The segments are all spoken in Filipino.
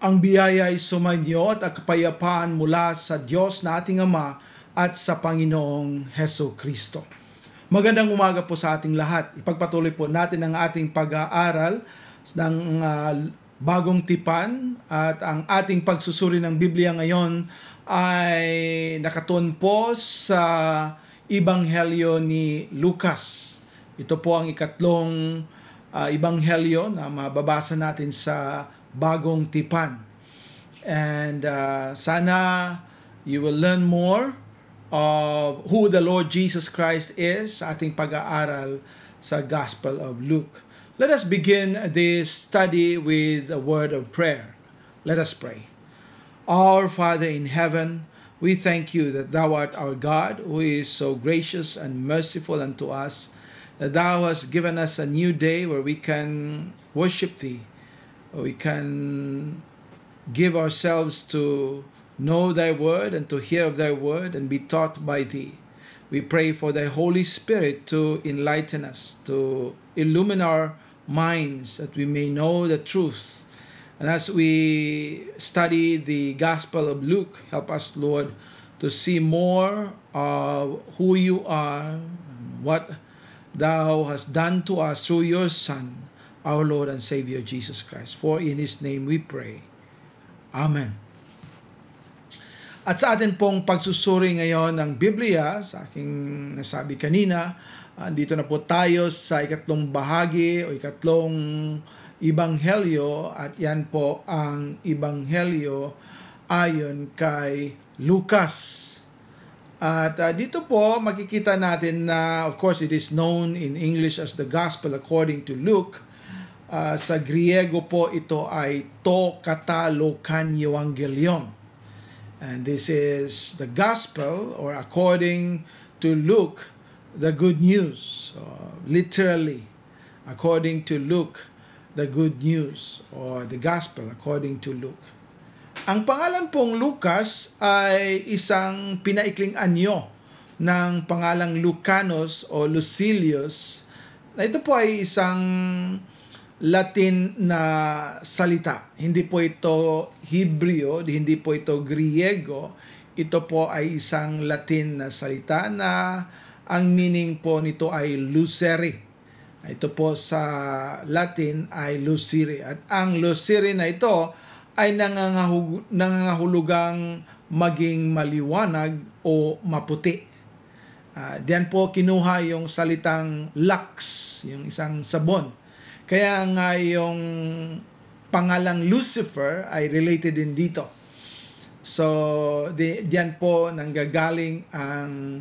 Ang biyaya ay sumainyo at kapayapaan mula sa Diyos na ating Ama at sa Panginoong Heso Kristo. Magandang umaga po sa ating lahat. Ipagpatuloy po natin ang ating pag-aaral ng bagong tipan at ang ating pagsusuri ng Biblia ngayon ay nakatuon po sa Ebanghelyo ni Lucas. Ito po ang ikatlong Ebanghelyo na mababasa natin sa bagong tipan. And sana you will learn more of who the Lord Jesus Christ is sa ating pag-aaral sa Gospel of Luke. Let us begin this study with a word of prayer. Let us pray. Our Father in heaven, we thank you that thou art our God, who is so gracious and merciful unto us, that thou hast given us a new day where we can worship thee. We can give ourselves to know thy word and to hear of thy word and be taught by thee. We pray for thy Holy Spirit to enlighten us, to illumine our minds that we may know the truth. And as we study the Gospel of Luke, help us, Lord, to see more of who you are, what thou hast done to us through your Son, our Lord and Savior Jesus Christ. For in His name we pray. Amen. At sa atin pong pagsusuri ngayon ng Biblia, sa aking nasabi kanina, dito na po tayo sa ikatlong bahagi o ikatlong Ebanghelyo, at yan po ang Ebanghelyo ayon kay Lucas. At dito po makikita natin na, of course, it is known in English as the Gospel according to Luke. Sa Griego po ito ay to katalokan evangelion. And this is the gospel, or according to Luke, the good news. Literally, according to Luke, the good news, or the gospel according to Luke. Ang pangalan pong Lucas ay isang pinaikling anyo ng pangalang Lucanus o Lucilius. Ito po ay isang Latin na salita. Hindi po ito Hebreo, hindi po ito Griego. Ito po ay isang Latin na salita na ang meaning po nito ay lucere. Ito po sa Latin ay lucere. At ang lucere na ito ay nangangahulugang maging maliwanag o maputi. Diyan po kinuha yung salitang lux, yung isang sabon. Kaya nga yung pangalang Lucifer ay related din dito. So, diyan po nanggagaling ang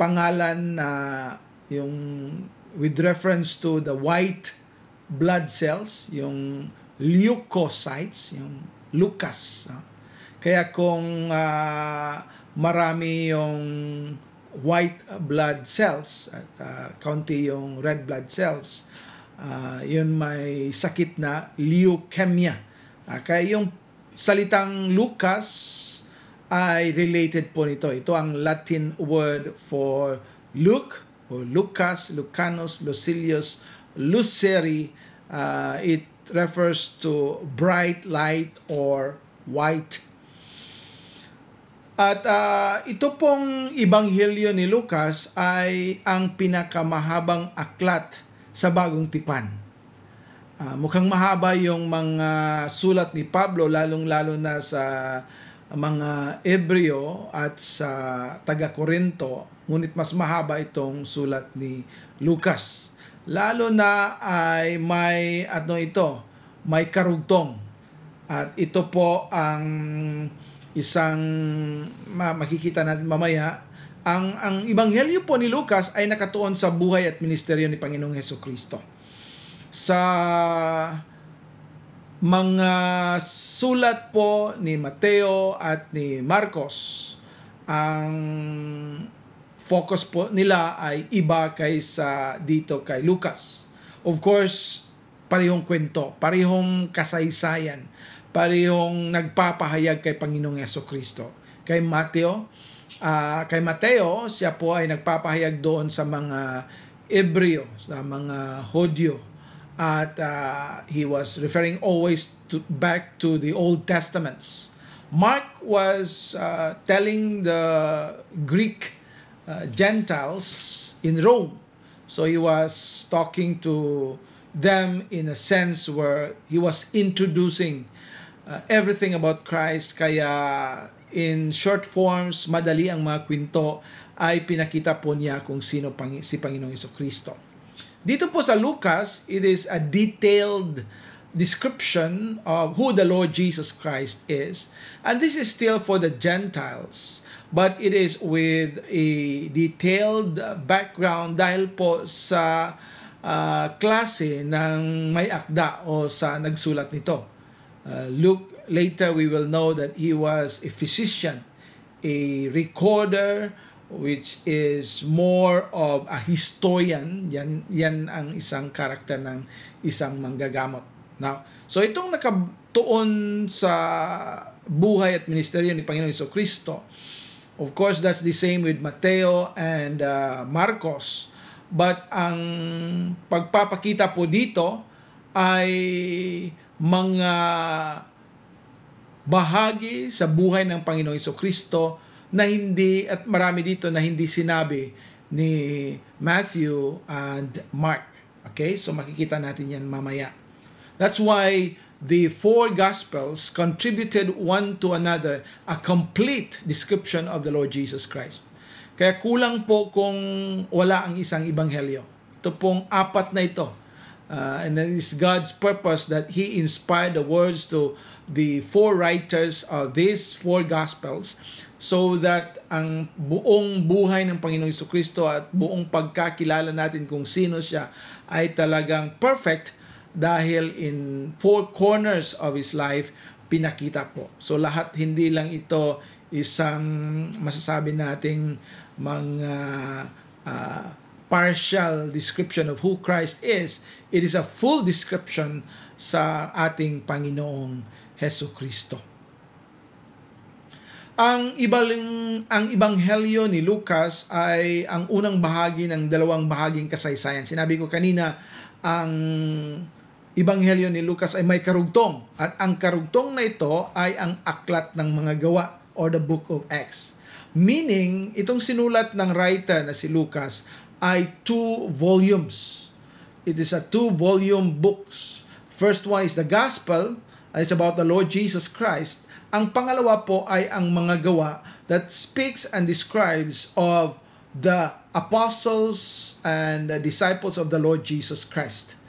pangalan na yung with reference to the white blood cells, yung leukocytes, yung Lucas. Kaya kung marami yung white blood cells at kaunti yung red blood cells, yun may sakit na leukemia. Kaya yung salitang Lucas ay related po nito. Ito ang Latin word for Luke or Lucas, Lucanus, Lucilius, Lucere. It refers to bright light or white. At ito pong Ebanghelyo ni Lucas ay ang pinakamahabang aklat sa Bagong Tipan. Mukhang mahaba yung mga sulat ni Pablo, lalong-lalo na sa mga Hebreo at sa taga-Korinto, ngunit mas mahaba itong sulat ni Lucas. Lalo na ay may may karugtong. At ito po ang isang makikita natin mamaya. Ang Ebanghelyo po ni Lucas ay nakatuon sa buhay at ministeryo ni Panginoong Hesukristo. Sa mga sulat po ni Mateo at ni Marcos, ang focus po nila ay iba kaysa dito kay Lucas. Of course, parehong kwento, parehong kasaysayan, parehong nagpapahayag kay Panginoong Hesukristo. Kay Mateo, siya po ay nagpapahayag doon sa mga Hebreo, sa mga Hodyo. at he was referring always back to the Old Testaments. Mark was telling the Greek Gentiles in Rome. So he was talking to them in a sense where he was introducing everything about Christ. Kaya in short forms, madali ang mga kwento, ay pinakita po niya kung sino si Panginoong Jesucristo. Dito po sa Lucas, it is a detailed description of who the Lord Jesus Christ is. And this is still for the Gentiles. But it is with a detailed background dahil po sa klase ng may akda o sa nagsulat nito. Luke, later we will know that he was a physician, a recorder, which is more of a historian. Yan ang isang karakter ng isang manggagamot. Now, so itong nakatuon sa buhay at ministeryo ni Panginoong Jesucristo, of course, that's the same with Mateo and Marcos. But ang pagpapakita po dito ay mga bahagi sa buhay ng Panginoong Jesucristo na hindi, at marami dito na hindi sinabi ni Matthew and Mark. Okay? So makikita natin yan mamaya. That's why the four Gospels contributed one to another a complete description of the Lord Jesus Christ. Kaya kulang po kung wala ang isang ebanghelyo. Ito pong apat na ito. And it is God's purpose that He inspired the words to the four writers of these four Gospels so that ang buong buhay ng Panginoong Jesucristo at buong pagkakilala natin kung sino siya ay talagang perfect dahil in four corners of His life pinakita po. So lahat, hindi lang ito isang masasabi nating mga partial description of who Christ is. It is a full description sa ating Panginoong Jesucristo. Ang ebanghelyo ni Lucas ay ang unang bahagi ng dalawang bahaging kasaysayan. Sinabi ko kanina, ang ebanghelyo ni Lucas ay may karugtong. At ang karugtong na ito ay ang aklat ng mga gawa or the book of Acts. Meaning, itong sinulat ng writer na si Lucas ay 2 volumes. It is a 2-volume books. First one is the Gospel, and it's about the Lord Jesus Christ. Ang pangalawa po ay ang mga gawa that speaks and describes of the apostles and the disciples of the Lord Jesus Christ.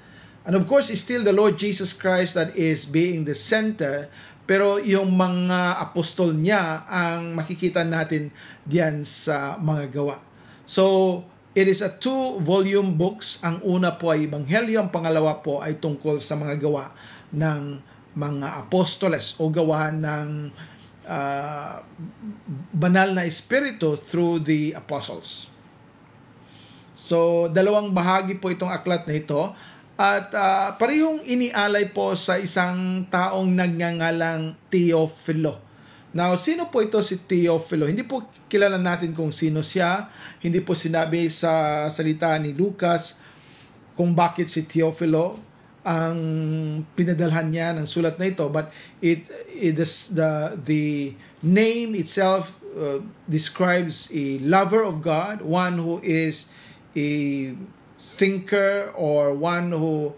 And of course, it's still the Lord Jesus Christ that is being the center, pero yung mga apostol niya ang makikita natin diyan sa mga gawa. So, it is a 2-volume books. Ang una po ay ebanghelyo, ang pangalawa po ay tungkol sa mga gawa ng mga apostoles o gawa ng banal na espiritu through the apostles. So, dalawang bahagi po itong aklat na ito at parehong inialay po sa isang taong nagngangalang Teofilo. Now, sino po ito si Teofilo? Hindi po kilala natin kung sino siya. Hindi po sinabi sa salita ni Lucas kung bakit si Teofilo ang pinadalhan niya ng sulat na ito, but it is the name itself describes a lover of God, one who is a thinker or one who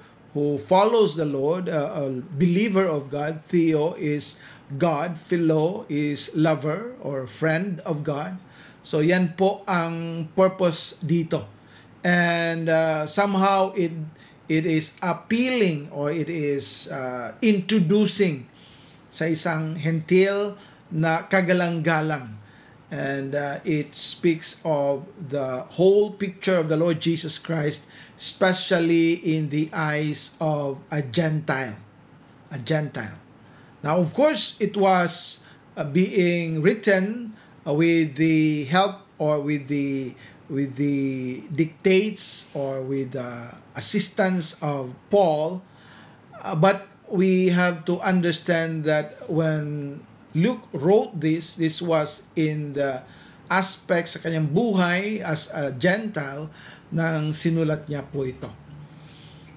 follows the Lord, a believer of God. Theo is God, Philo is lover or friend of God. So yan po ang purpose dito. And somehow it is appealing or it is introducing sa isang hentil na kagalang-galang. And it speaks of the whole picture of the Lord Jesus Christ, especially in the eyes of a Gentile. A Gentile. Now, of course, it was being written with the help or with the dictates or with the assistance of Paul, but we have to understand that when Luke wrote this was in the aspect sa kanyang buhay as a Gentile nang sinulat niya po ito.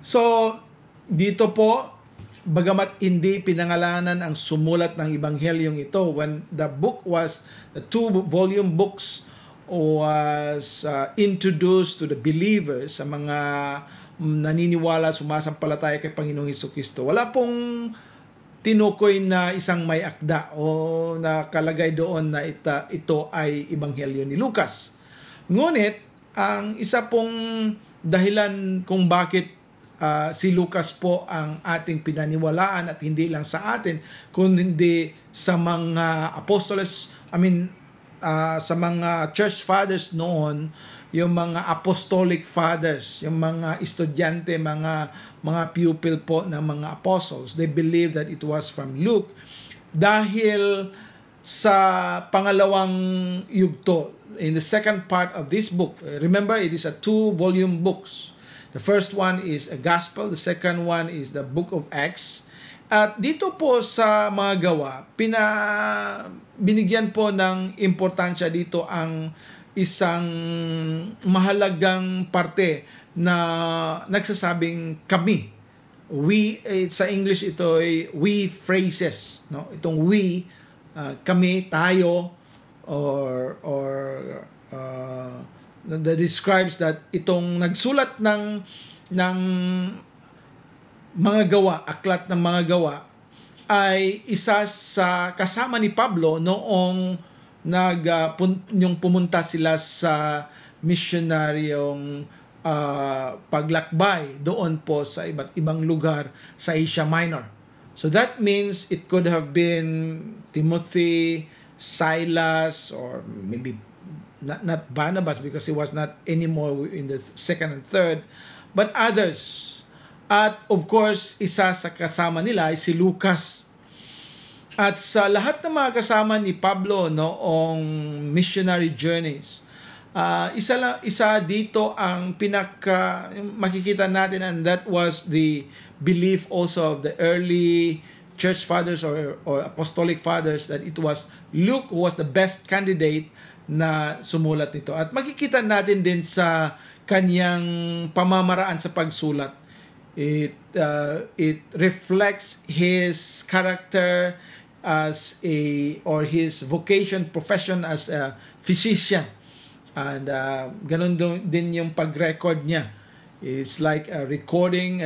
So, dito po, bagamat hindi pinangalanan ang sumulat ng Ebanghelyong ito, when the two-volume books was introduced to the believers, sa mga naniniwala, sumasampalataya kay Panginoong Hesukristo, wala pong tinukoy na isang may akda o nakalagay doon na ito ay Ebanghelyo ni Lucas. Ngunit, ang isa pong dahilan kung bakit si Lucas po ang ating pinaniwalaan at hindi lang sa atin, kundi sa mga apostoles, sa mga church fathers noon, yung mga apostolic fathers, yung mga estudyante, mga pupil po ng mga apostles, they believe that it was from Luke dahil sa pangalawang yugto, in the second part of this book. Remember, it is a two-volume books. The first one is a gospel, the second one is the book of Acts. At dito po sa mga gawa, binigyan po ng importansya dito ang isang mahalagang parte na nagsasabing kami. We, sa English ito ay we phrases, no? Itong we, kami, tayo, that describes that itong nagsulat ng mga gawa, aklat ng mga gawa, ay isa sa kasama ni Pablo noong yung pumunta sila sa missionaryong paglakbay doon po sa iba't ibang lugar sa Asia Minor. So that means it could have been Timothy, Silas, or maybe not Barnabas, because he was not anymore in the second and third, but others. At of course, isa sa kasama nila ay si Lucas. At sa lahat ng mga kasama ni Pablo noong missionary journeys, isa dito ang makikita natin, and that was the belief also of the early church fathers or apostolic fathers, that it was Luke who was the best candidate na sumulat nito. At makikita natin din sa kanyang pamamaraan sa pagsulat. It reflects his character as his vocation, profession as a physician. And ganun din yung pag-record niya. It's like a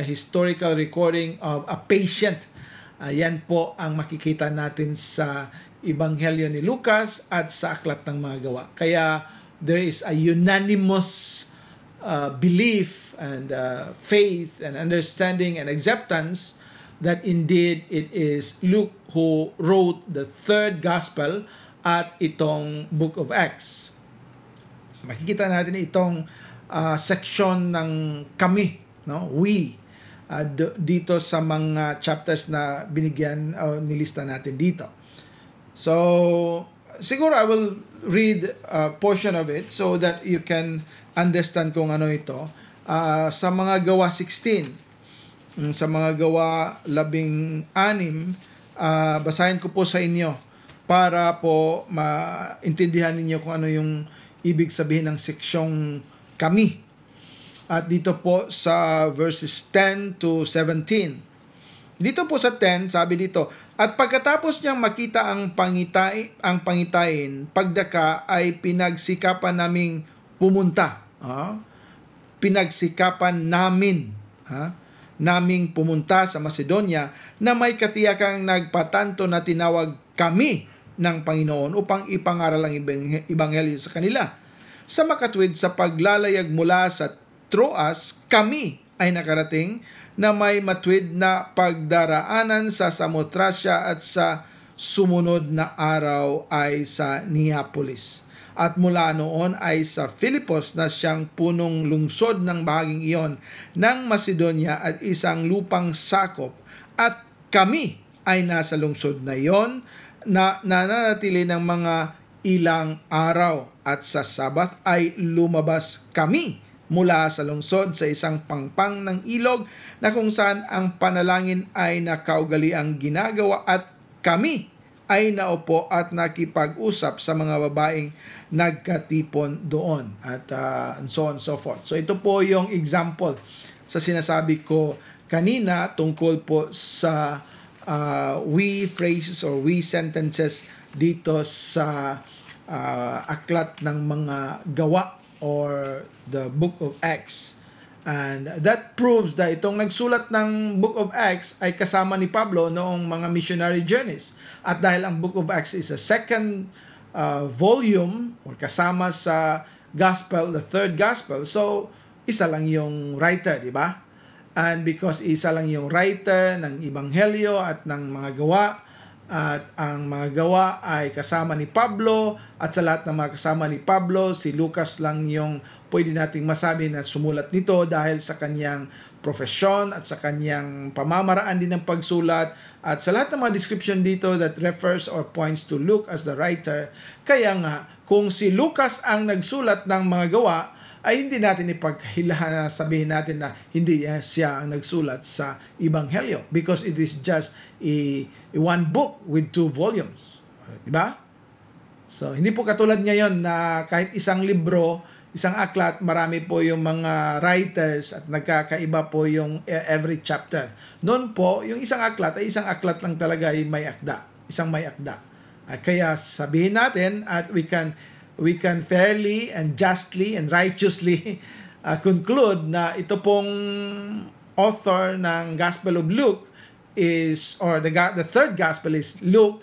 historical recording of a patient. Yan po ang makikita natin sa Ebanghelyo ni Lucas at sa Aklat ng Mga Gawa. Kaya there is a unanimous belief and faith and understanding and acceptance that indeed it is Luke who wrote the third gospel at itong Book of Acts. Makikita natin itong section ng kami, no? We, dito sa mga chapters na binigyan o nilista natin dito. So, siguro I will read a portion of it so that you can understand kung ano ito. Sa mga gawa 16, sa mga gawa 16, basahin ko po sa inyo para po maintindihan ninyo kung ano yung ibig sabihin ng seksyong kami. At dito po sa verses 10 to 17. Dito po sa 10, sabi dito, at pagkatapos niyang makita ang pangitain, pagdaka ay pinagsikapan naming pumunta. Pinagsikapan namin naming pumunta sa Macedonia na may katiyakang nagpatanto na tinawag kami ng Panginoon upang ipangaral ang Ebanghelyo sa kanila. Sa makatwid sa paglalayag mula sa Troas, kami ay nakarating na may matwid na pagdaraanan sa Samotracia at sa sumunod na araw ay sa Neapolis. At mula noon ay sa Filipos na siyang punong lungsod ng bahaging iyon ng Macedonia at isang lupang sakop. At kami ay nasa lungsod na iyon na nananatili ng mga ilang araw. At sa Sabat ay lumabas kami mula sa lungsod sa isang pangpang ng ilog na kung saan ang panalangin ay nakaugaliang ginagawa at kami ay naupo at nakipag-usap sa mga babaeng nagkatipon doon at and so on and so forth. So ito po yung example sa sinasabi ko kanina tungkol po sa we phrases or we sentences dito sa aklat ng mga gawa or the Book of Acts. And that proves that itong nagsulat ng Book of Acts ay kasama ni Pablo noong mga missionary journeys. At dahil ang Book of Acts is a second volume or kasama sa Gospel, the third Gospel, so isa lang yung writer, di ba? And because isa lang yung writer ng Ebanghelyo at ng mga gawa, at ang mga gawa ay kasama ni Pablo, at sa lahat ng mga kasama ni Pablo, si Lucas lang yung pwede nating masabi na sumulat nito dahil sa kanyang profesyon at sa kanyang pamamaraan din ng pagsulat, at sa lahat ng mga description dito that refers or points to Luke as the writer. Kaya nga, kung si Lucas ang nagsulat ng mga gawa, ay hindi natin ipaghilahan na sabihin natin na hindi siya ang nagsulat sa Ebanghelyo, because it is just a one book with 2 volumes. Diba? So, hindi po katulad ngayon na kahit isang libro, isang aklat, marami po yung mga writers at nagkakaiba po yung every chapter. Noon po, yung isang aklat ay isang aklat lang talaga, ay may akda. Isang may akda. Kaya sabihin natin at we can fairly and justly and righteously conclude na ito pong author ng Gospel of Luke is, or the third Gospel is Luke,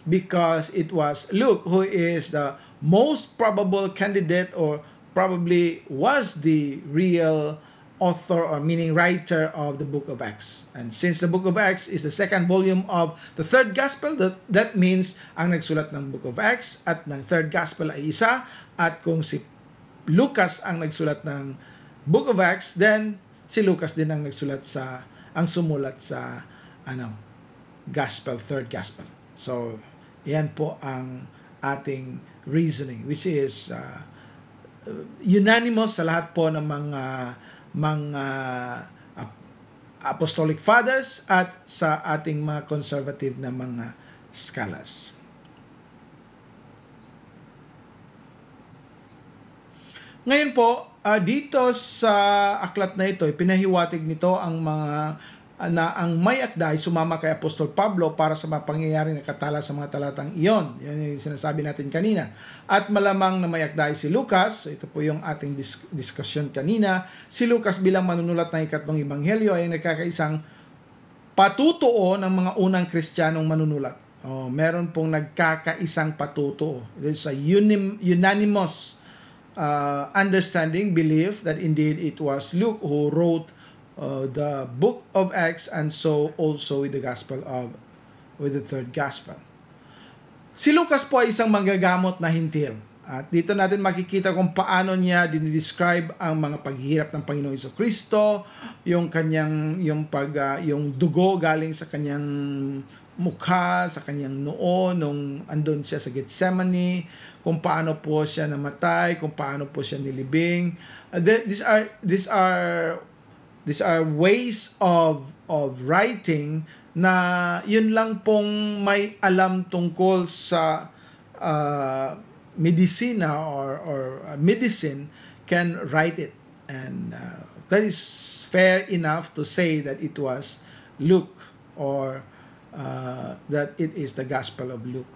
because it was Luke who is the most probable candidate, or probably was the real author or meaning writer of the Book of Acts. And since the Book of Acts is the second volume of the third Gospel, that means ang nagsulat ng Book of Acts at ng third Gospel ay isa, at kung si Lucas ang nagsulat ng Book of Acts, then si Lucas din ang sumulat sa Gospel, third Gospel. So, yan po ang ating reasoning, which is unanimous sa lahat po ng mga apostolic fathers at sa ating mga conservative na mga scholars. Ngayon po, dito sa aklat na ito, pinahiwatig nito ang ang may akda ay sumama kay Apostol Pablo para sa mga pangyayari na katala sa mga talatang iyon. Yan yung sinasabi natin kanina. At malamang na may akda ay si Lucas. Ito po yung ating discussion kanina. Si Lucas bilang manunulat ng ikatlong Ebanghelyo ay nagkakaisang patutuo ng mga unang Kristiyanong manunulat. Meron pong nagkakaisang patutuo. There's a unanimous understanding, belief that indeed it was Luke who wrote the Book of Acts, and so also with the third Gospel. Si Lucas po ay isang manggagamot na hintil. At dito natin makikita kung paano niya dinidescribe ang mga paghihirap ng Panginoong Jesucristo, yung dugo galing sa kanyang mukha, sa kanyang noo nung andun siya sa Gethsemane, kung paano po siya namatay, kung paano po siya nilibing. These are ways of writing na yun lang pong may alam tungkol sa medicina or medicine can write it. And that is fair enough to say that it was Luke, or that it is the Gospel of Luke.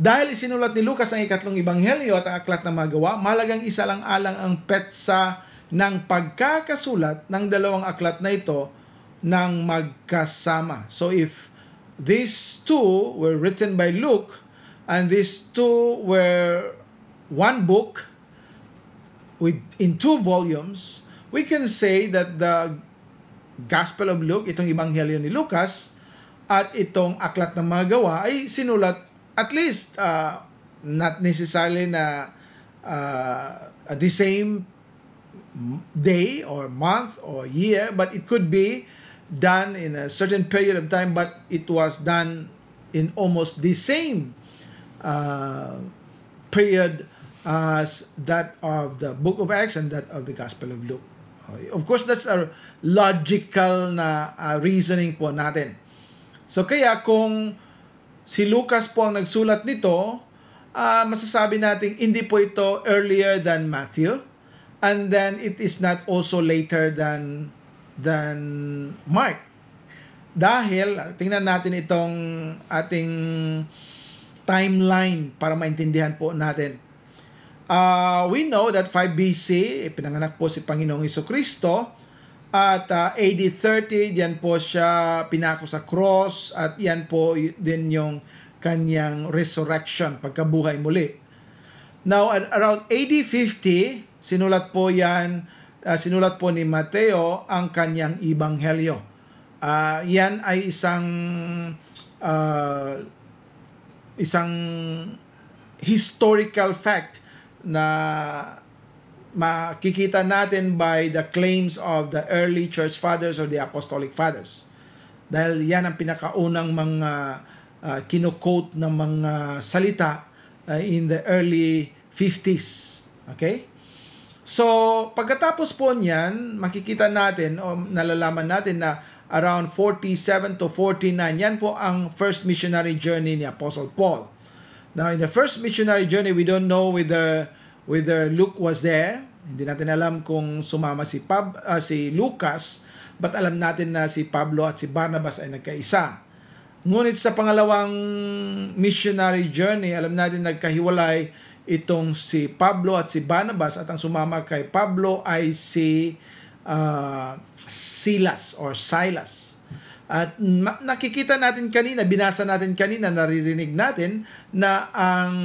Dahil isinulat ni Lucas ang ikatlong Ebanghelyo at ang aklat ng mga gawa, malagang isa lang alang ang petsa ng pagkakasulat ng dalawang aklat na ito ng magkasama. So if these two were written by Luke and these two were one book in 2 volumes, we can say that the Gospel of Luke, itong Ebanghelyo ni Lucas, at itong aklat ng mga gawa ay sinulat at least not necessarily na the same day or month or year, but it could be done in a certain period of time, but it was done in almost the same period as that of the Book of Acts and that of the Gospel of Luke. Of course, that's a logical na reasoning po natin. So kaya kung si Lucas po ang nagsulat nito, masasabi natin hindi po ito earlier than Matthew, and then it is not also later than Mark. Dahil, tingnan natin itong ating timeline para maintindihan po natin. We know that 5 BC, pinanganak po si Panginoong Jesucristo, at AD 30, diyan po siya pinako sa cross, at yan po din yung kanyang resurrection, pagkabuhay muli. Now, at around AD 50, sinulat po ni Mateo ang kanyang ebanghelyo. Yan ay isang historical fact na makikita natin by the claims of the early church fathers or the apostolic fathers. Dahil yan ang pinakaunang mga kino-quote ng mga salita in the early 50s. Okay? So, pagkatapos po niyan, makikita natin o nalalaman natin na around 47 to 49, yan po ang first missionary journey ni Apostle Paul. Now, in the first missionary journey, we don't know whether Luke was there. Hindi natin alam kung sumama si Lucas, but alam natin na si Pablo at si Barnabas ay nagkaisa. Ngunit sa pangalawang missionary journey, alam natin nagkahiwalay itong si Pablo at si Barnabas, at ang sumama kay Pablo ay si Silas. At nakikita natin kanina, binasa natin kanina, naririnig natin na ang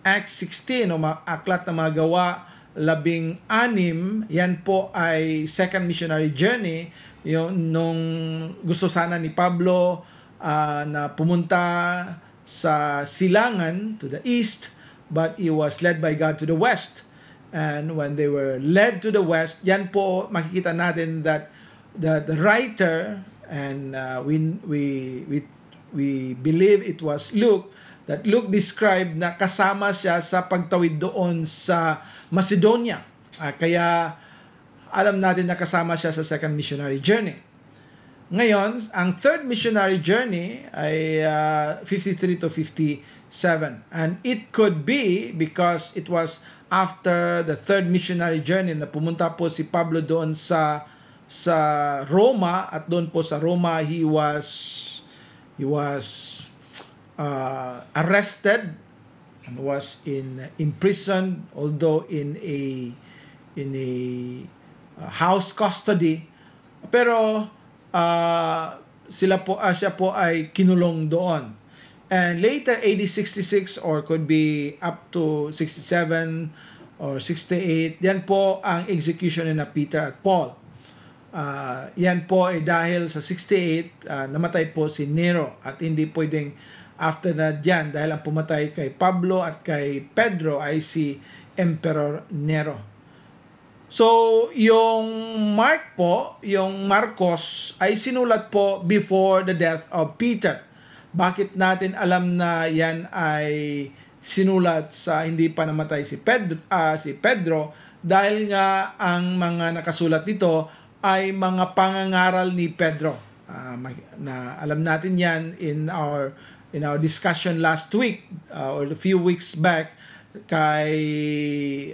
Acts 16 o aklat na mga gawa 16, yan po ay second missionary journey. Yung nung gusto sana ni Pablo na pumunta sa silangan to the east, but he was led by God to the west. And when they were led to the west, yan po makikita natin that the writer, and we believe it was Luke, that Luke described na kasama siya sa pagtawid doon sa Macedonia. Kaya alam natin na kasama siya sa second missionary journey. Ngayon, ang third missionary journey ay 53 to 57. And it could be because it was after the third missionary journey na pumunta po si Pablo doon sa Roma, at doon po sa Roma he was arrested and was imprisoned, although in a house custody, pero siya po ay kinulong doon. And later, AD 66 or could be up to 67 or 68, yan po ang execution na Peter at Paul. Yan po ay dahil sa 68, namatay po si Nero, at hindi pwedeng after na dyan, dahil ang pumatay kay Pablo at kay Pedro ay si Emperor Nero. So, yung Marcos ay sinulat po before the death of Peter. Bakit natin alam na yan ay sinulat sa hindi pa namatay si Pedro? Dahil nga ang mga nakasulat dito ay mga pangangaral ni Pedro. Na alam natin yan in our discussion last week or a few weeks back kay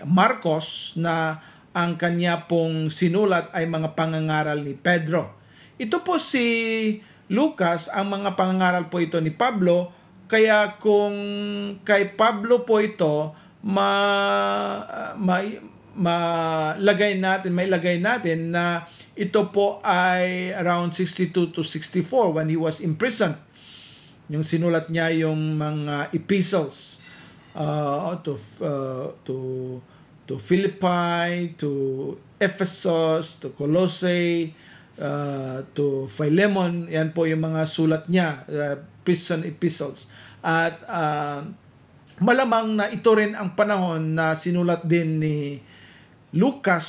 Marcos, na ang kanya pong sinulat ay mga pangangaral ni Pedro. Ito po si Lucas, ang mga pangangaral po ito ni Pablo, kaya kung kay Pablo po ito, mailagay natin na ito po ay around 62 to 64 when he was imprisoned. Yung sinulat niya yung mga epistles to Philippi, to Ephesus, to Colossae, to Philemon. Yan po yung mga sulat niya, prison epistles. At malamang na ito rin ang panahon na sinulat din ni Lucas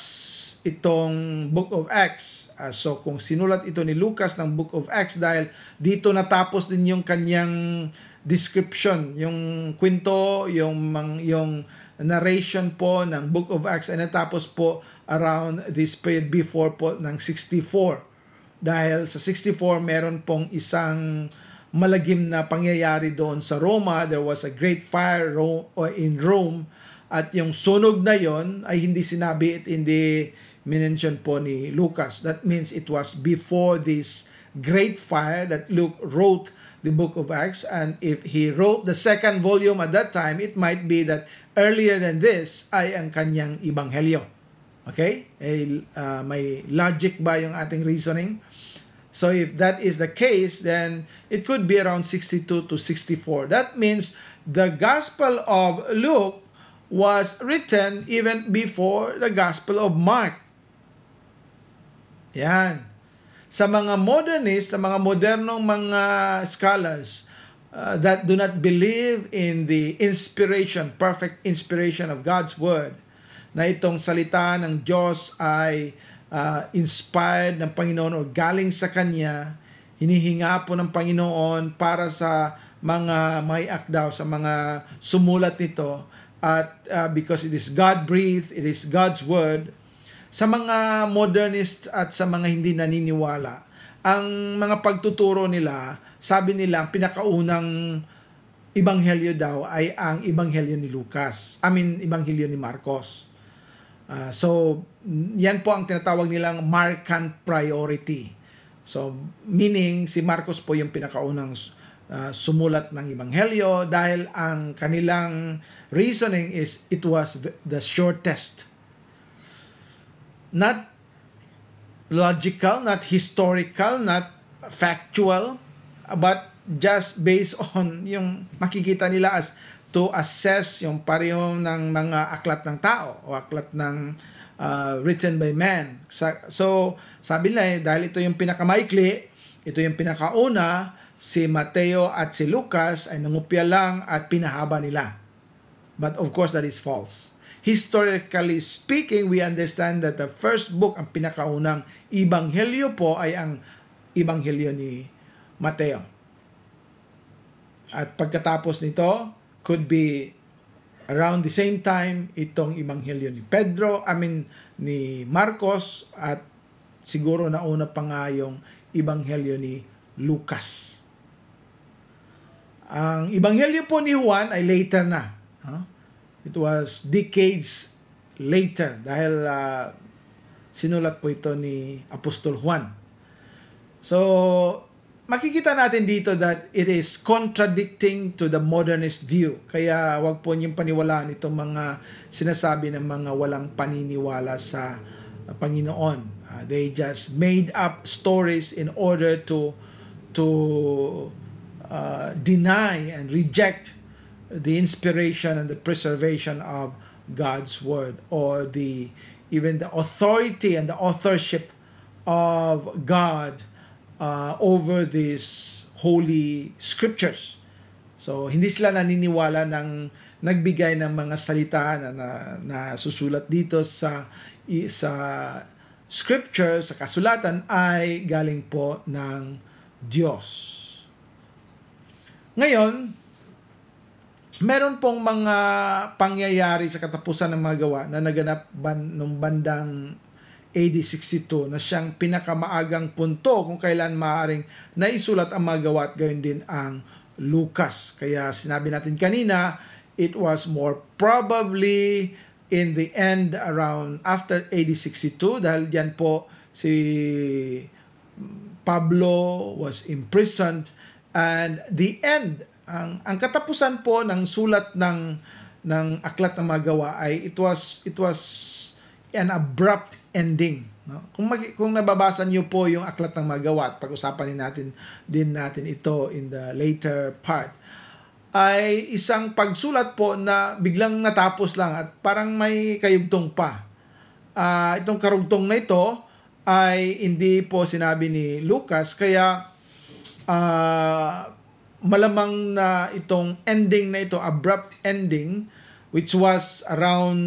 itong Book of Acts. So kung sinulat ito ni Lucas ng Book of Acts, dahil dito natapos din yung kanyang description, yung kwento, yung narration po ng Book of Acts ay natapos po around this period before po ng 64. Dahil sa 64 meron pong isang malagim na pangyayari doon sa Roma. There was a great fire in Rome, at yung sunog na yon ay hindi sinabi at minention po ni Lucas. That means it was before this great fire that Luke wrote the book of Acts. And if he wrote the second volume at that time, it might be that earlier than this ay ang kanyang ebanghelyo. Okay? May logic ba yung ating reasoning? So if that is the case, then it could be around 62 to 64. That means the Gospel of Luke was written even before the Gospel of Mark. Yan. Sa mga modernists, sa mga modernong mga scholars that do not believe in the inspiration, perfect inspiration of God's Word, na itong salita ng Diyos ay inspired ng Panginoon o galing sa Kanya, hinihinga po ng Panginoon para sa mga may akdaw, sa mga sumulat nito, at because it is God-breathed, it is God's Word. Sa mga modernist at sa mga hindi naniniwala, ang mga pagtuturo nila, sabi nila, ang pinakaunang ebanghelyo daw ay ang ebanghelyo ni Lucas. Ebanghelyo ni Marcos. So, yan po ang tinatawag nilang Markan priority. So, meaning, si Marcos po yung pinakaunang sumulat ng ebanghelyo dahil ang kanilang reasoning is it was the shortest. Not logical, not historical, not factual, but just based on yung makikita nila as to assess yung pareho ng mga aklat ng tao o aklat ng written by man. So, sabi nila dahil ito yung pinakamaikli, ito yung pinakauna, si Mateo at si Lucas ay nangupya lang at pinahaba nila. But of course, that is false. Historically speaking, we understand that the first book, ang pinakaunang ebanghelyo po ay ang ebanghelyo ni Mateo. At pagkatapos nito, could be around the same time itong ebanghelyo ni ni Marcos, at siguro nauna pa nga yung ebanghelyo ni Lucas. Ang ebanghelyo po ni Juan ay later na. It was decades later dahil sinulat po ito ni Apostol Juan. So, makikita natin dito that it is contradicting to the modernist view. Kaya wag po niyong paniwalaan itong mga sinasabi ng mga walang paniniwala sa Panginoon. They just made up stories in order to deny and reject the inspiration and the preservation of God's Word, or even the authority and the authorship of God over these holy scriptures. So, hindi sila naniniwala ng nagbigay ng mga salita na susulat dito sa scripture, sa kasulatan, ay galing po ng Diyos. Ngayon, meron pong mga pangyayari sa katapusan ng mga gawa na naganap nung bandang AD 62 na siyang pinakamaagang punto kung kailan maaaring naisulat ang mga gawa, at gayon din ang Lucas. Kaya sinabi natin kanina, it was more probably in the end around after AD 62 dahil diyan po si Pablo was imprisoned, and the end, ang katapusan po ng sulat ng aklat ng mga gawa ay it was an abrupt ending, no? Kung nababasa niyo po yung aklat ng mga gawa, at pag-usapan din natin ito in the later part, ay isang pagsulat po na biglang natapos lang at parang may kayugtong pa. Itong karugtong na ito ay hindi po sinabi ni Lucas, kaya malamang na itong ending na ito, abrupt ending, which was around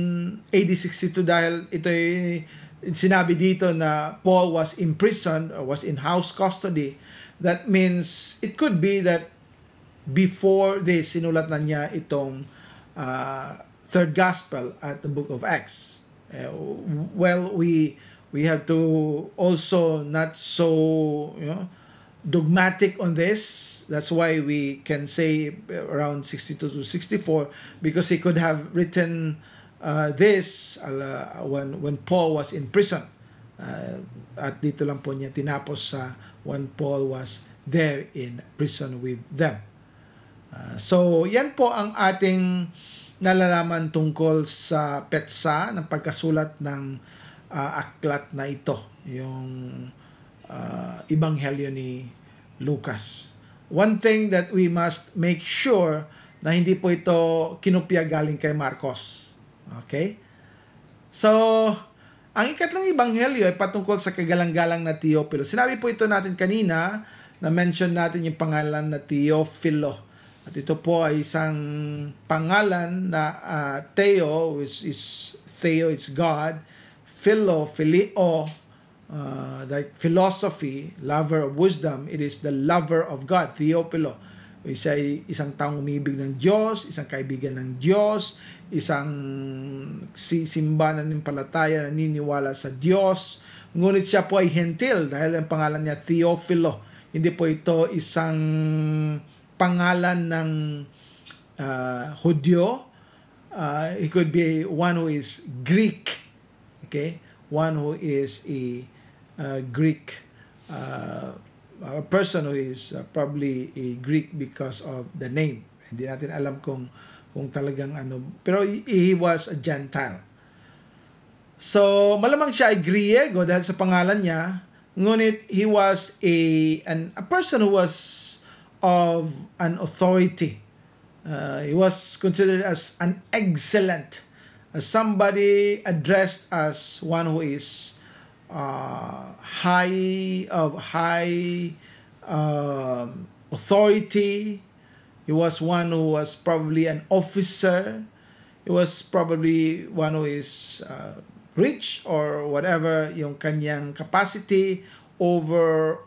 AD 62 dahil ito ay sinabi dito na Paul was imprisoned or was in house custody. That means it could be that before this, sinulat na niya itong third gospel at the book of Acts. Well, we have to also not so dogmatic on this. That's why we can say around 62 to 64, because he could have written this when Paul was in prison. At dito lang po niya tinapos sa when Paul was there in prison with them. So yan po ang ating nalalaman tungkol sa petsa ng pagkasulat ng aklat na ito, yung Ebanghelyo ni Lucas. One thing that we must make sure na hindi po ito kinopya galing kay Marcos. Okay? So, ang ikatlong ebanghelyo ay patungkol sa kagalang-galang na Teofilo. Sinabi po ito natin kanina, na-mention natin yung pangalan na Teofilo. At ito po ay isang pangalan na Theo, which is Theo is God, Philo, Phileo, like philosophy, lover of wisdom, it is the lover of God, Teofilo. Isang taong umibig ng Diyos, isang kaibigan ng Diyos, isang simba na nimpalataya, naniniwala sa Diyos. Ngunit siya po ay hentil dahil ang pangalan niya Teofilo. Hindi po ito isang pangalan ng Hudyo. It could be one who is Greek. Okay? One who is a Greek a person who is probably a Greek because of the name. Hindi natin alam kung talagang ano, pero he was a Gentile. So malamang siya ay Griego dahil sa pangalan niya, ngunit he was a person who was of an authority. He was considered as an excellent, as somebody addressed as one who is high authority. He was one who was probably an officer. He was probably one who is rich or whatever yung kanyang capacity over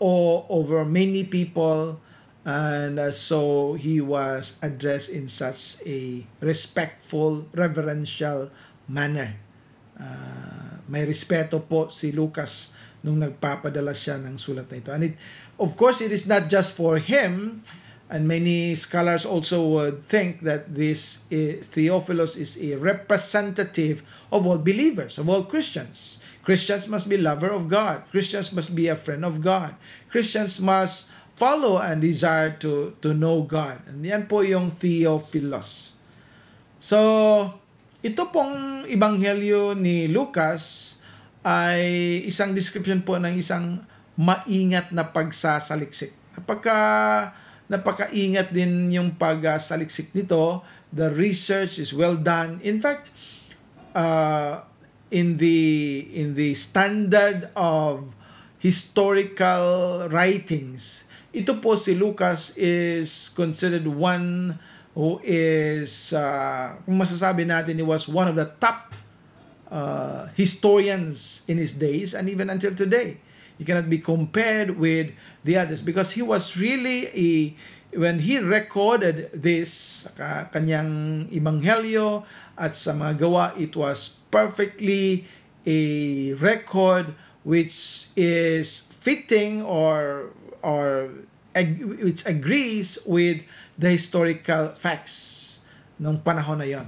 many people. And so he was addressed in such a respectful, reverential manner. May respeto po si Lucas nung nagpapadala siya ng sulat na ito. And of course, it is not just for him. And many scholars also would think that this Theophilus is a representative of all believers, of all Christians. Christians must be lover of God. Christians must be a friend of God. Christians must follow and desire to know God. And yan po yung Theophilus. So, ito pong ebanghelyo ni Lucas ay isang description po ng isang maingat na pagsasaliksik. Napakaingat din yung pagsaliksik nito. The research is well done. In fact, in the standard of historical writings, ito po si Lucas is considered one who is, kung masasabi natin, he was one of the top historians in his days and even until today. He cannot be compared with the others because he was really when he recorded this kanyang ebanghelyo at sa mga gawa, it was perfectly a record which is fitting or which agrees with the historical facts ng panahon na yon.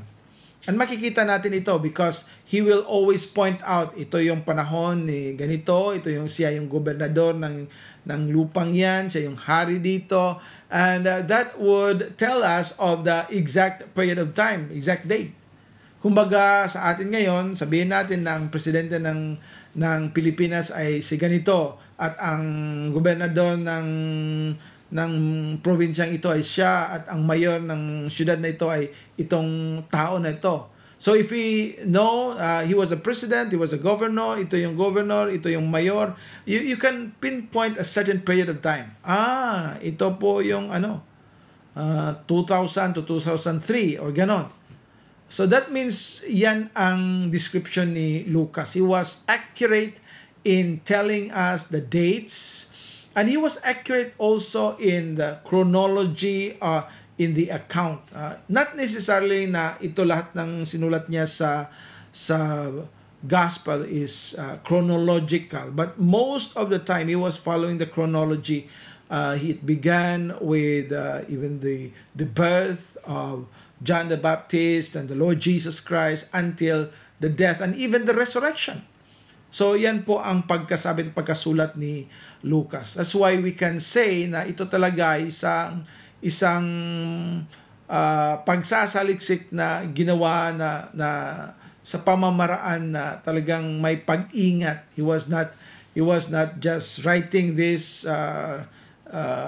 And makikita natin ito because he will always point out, ito yung panahon ni ganito, siya yung gobernador ng lupang yan, siya yung hari dito, and that would tell us of the exact period of time, exact date. Kumbaga sa atin ngayon, sabihin natin na ang presidente ng Pilipinas ay si ganito at ang gobernador ng probinsyang ito ay siya at ang mayor ng syudad na ito ay itong tao na ito. So if we know he was a president, he was a governor, ito yung governor, ito yung mayor, you can pinpoint a certain period of time. Ito po yung 2000 to 2003 or ganon. So that means yan ang description ni Lucas. He was accurate in telling us the dates. And he was accurate also in the chronology, in the account. Not necessarily na ito lahat ng sinulat niya sa gospel is chronological, but most of the time he was following the chronology. It began with even the birth of John the Baptist and the Lord Jesus Christ until the death and even the resurrection. So yan po ang pagkasulat ni Lucas. That's why we can say na ito talaga isang pagsasaliksik na ginawa na sa pamamaraan na talagang may pag-ingat. He was not just writing this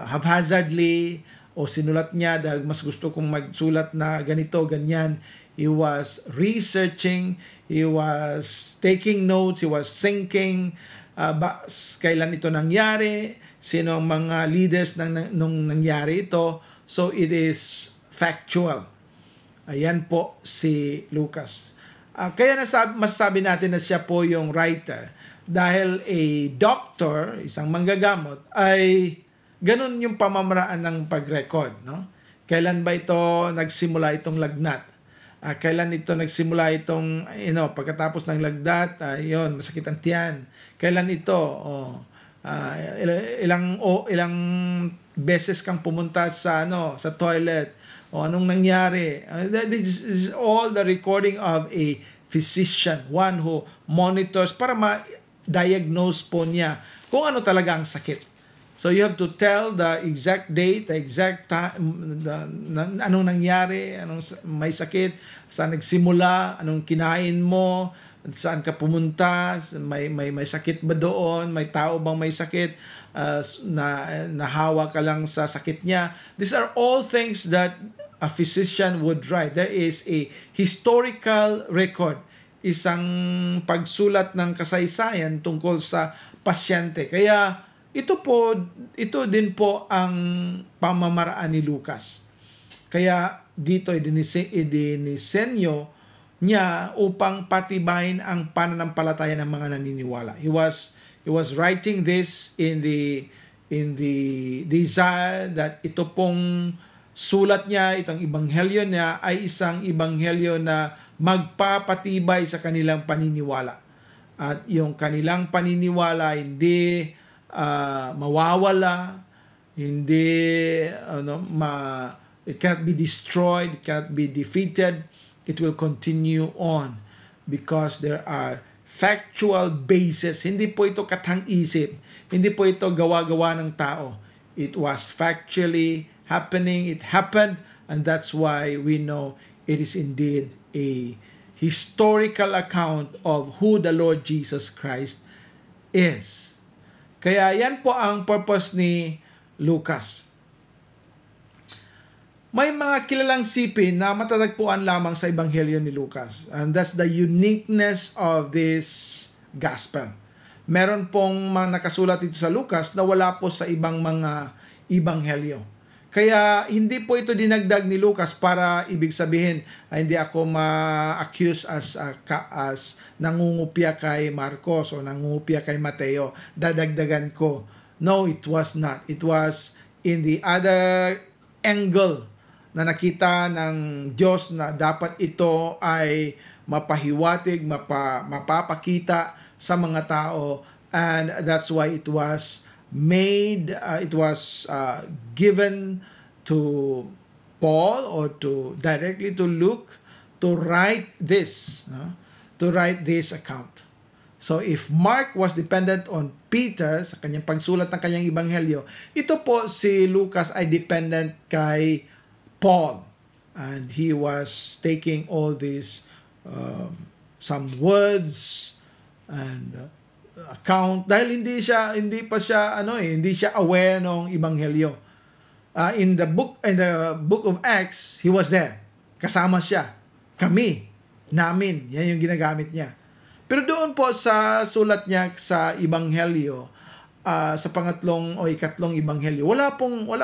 haphazardly o sinulat niya dahil mas gusto kong magsulat na ganito, ganyan. He was researching, he was taking notes, he was thinking, kailan ito nangyari, sino ang mga leaders nung nangyari ito. So it is factual. Ayan po si Lucas. Kaya masasabi natin na siya po yung writer dahil a doctor, isang manggagamot, ay ganun yung pamamaraan ng pag-record. No? Kailan ba ito nagsimula itong lagnat? Kailan ito nagsimula itong, pagkatapos ng lagdat, masakit ang tiyan. Kailan ito? Ilang beses kang pumunta sa toilet? O anong nangyari? This is all the recording of a physician, one who monitors para ma-diagnose po niya kung ano talaga ang sakit. So you have to tell the exact date, the exact time, anong nangyari, anong may sakit, saan nagsimula, anong kinain mo, saan ka pumunta, may sakit ba doon, may tao bang may sakit, nahawa ka lang sa sakit niya. These are all things that a physician would write. There is a historical record, isang pagsulat ng kasaysayan tungkol sa pasyente. Kaya ito din po ang pamamaraan ni Lucas. Kaya dito idinisenyo niya upang patibayin ang pananampalataya ng mga naniniwala. He was writing this in the desire that ito pong sulat niya, itong ebanghelyo niya ay isang ebanghelyo na magpapatibay sa kanilang paniniwala. At yung kanilang paniniwala hindi mawawala, hindi it cannot be destroyed, it cannot be defeated. It will continue on because there are factual basis. Hindi po ito katang-isip, hindi po ito gawa-gawa ng tao. It was factually happening, it happened, and that's why we know it is indeed a historical account of who the Lord Jesus Christ is. Kaya yan po ang purpose ni Lucas. May mga kilalang sipin na matatagpuan lamang sa Ebanghelyo ni Lucas. And that's the uniqueness of this gospel. Meron pong mga nakasulat dito sa Lucas na wala po sa ibang mga Ebanghelyo. Kaya hindi po ito dinagdag ni Lucas para ibig sabihin hindi ako ma-accuse as nangungupya kay Marcos o nangungupya kay Mateo. Dadagdagan ko. No, it was not. It was in the other angle na nakita ng Diyos na dapat ito ay mapahiwatig, mapapakita sa mga tao, and that's why it was made, given to Paul or directly to Luke to write this account. So if Mark was dependent on Peter sa kanyang pagsulat ng kanyang ebanghelyo, ito po si Lucas ay dependent kay Paul, and he was taking all these some words and account dahil hindi pa siya aware ng ebanghelyo. In the book of Acts, he was there. Kasama siya. Namin. Yan yung ginagamit niya. Pero doon po sa sulat niya sa ebanghelyo, sa pangatlong o ikatlong ebanghelyo, wala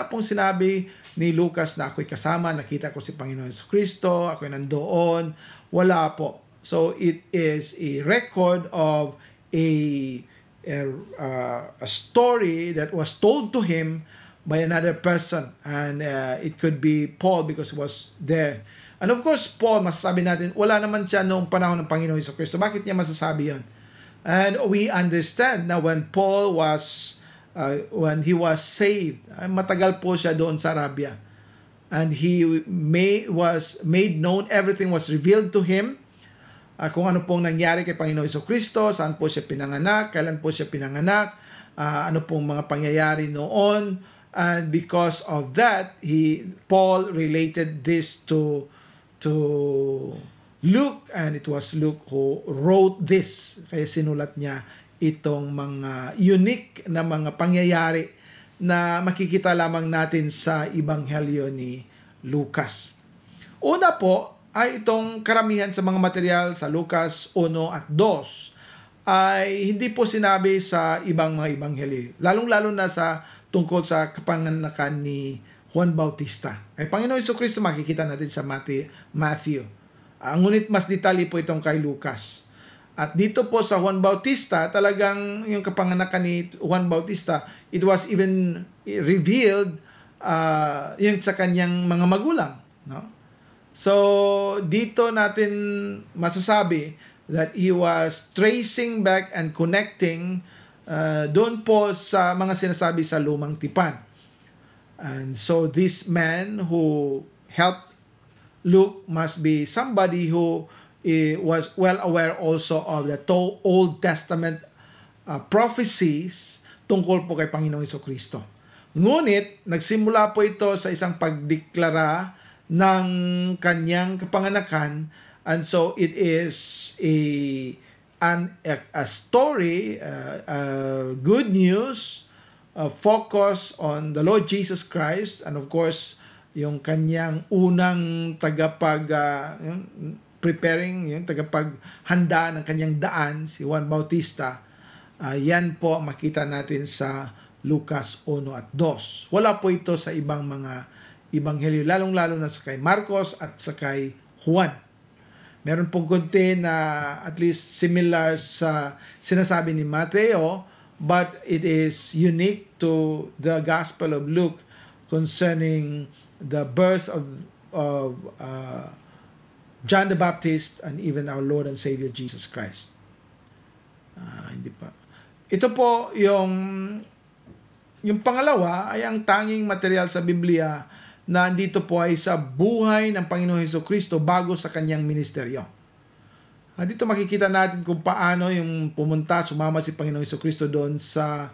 pong sinabi ni Lucas na ako'y kasama, nakita ko si Panginoon Kristo, ako'y nandoon. Wala po. So it is a record of a story that was told to him by another person, and it could be Paul because he was there. And of course, Paul, masasabi natin, wala naman siya noong panahon ng Panginoon Kristo. Bakit niya masasabi yon? And we understand na when Paul was when he was saved, matagal po siya doon sa Arabia. and was made known, everything was revealed to him. Kung ano pong nangyari kay Panginoon Jesucristo, saan po siya pinanganak, kailan po siya pinanganak, ano pong mga pangyayari noon. And because of that, Paul related this to Luke, and it was Luke who wrote this. Kaya sinulat niya itong mga unique na mga pangyayari na makikita lamang natin sa Ebanghelyo ni Lucas. Una po ay itong karamihan sa mga material sa Lucas 1 at 2 ay hindi po sinabi sa ibang mga Ebanghelyo. Lalong-lalo na sa tungkol sa kapanganakan ni Juan Bautista. Ay Panginoon Jesucristo makikita natin sa Matthew. Ngunit mas detalye po itong kay Lucas. At dito po sa Juan Bautista, talagang yung kapanganakan ni Juan Bautista, it was even revealed yung sa kanyang mga magulang. No? So, dito natin masasabi that he was tracing back and connecting doon po sa mga sinasabi sa Lumang Tipan. And so, this man who helped Luke must be somebody who was well aware also of the Old Testament prophecies tungkol po kay Panginoong Jesucristo. Ngunit, nagsimula po ito sa isang pagdeklara ng kanyang kapanganakan, and so it is a story, good news, focus on the Lord Jesus Christ, and of course, yung kanyang unang preparing, yung tagapaghanda ng kanyang daan, si Juan Bautista. Yan po makita natin sa Lucas 1 at 2. Wala po ito sa ibang mga Ebanghelyo, lalong-lalo na sa kay Marcos at sa kay Juan. Meron pong konti na at least similar sa sinasabi ni Mateo, but it is unique to the Gospel of Luke concerning the birth of John the Baptist and even our Lord and Savior Jesus Christ. Hindi pa. Ito po yung pangalawa ay ang tanging material sa Biblia na andito po ay sa buhay ng Panginoong Jesucristo bago sa kanyang ministeryo. Dito makikita natin kung paano yung sumama si Panginoong Jesucristo doon sa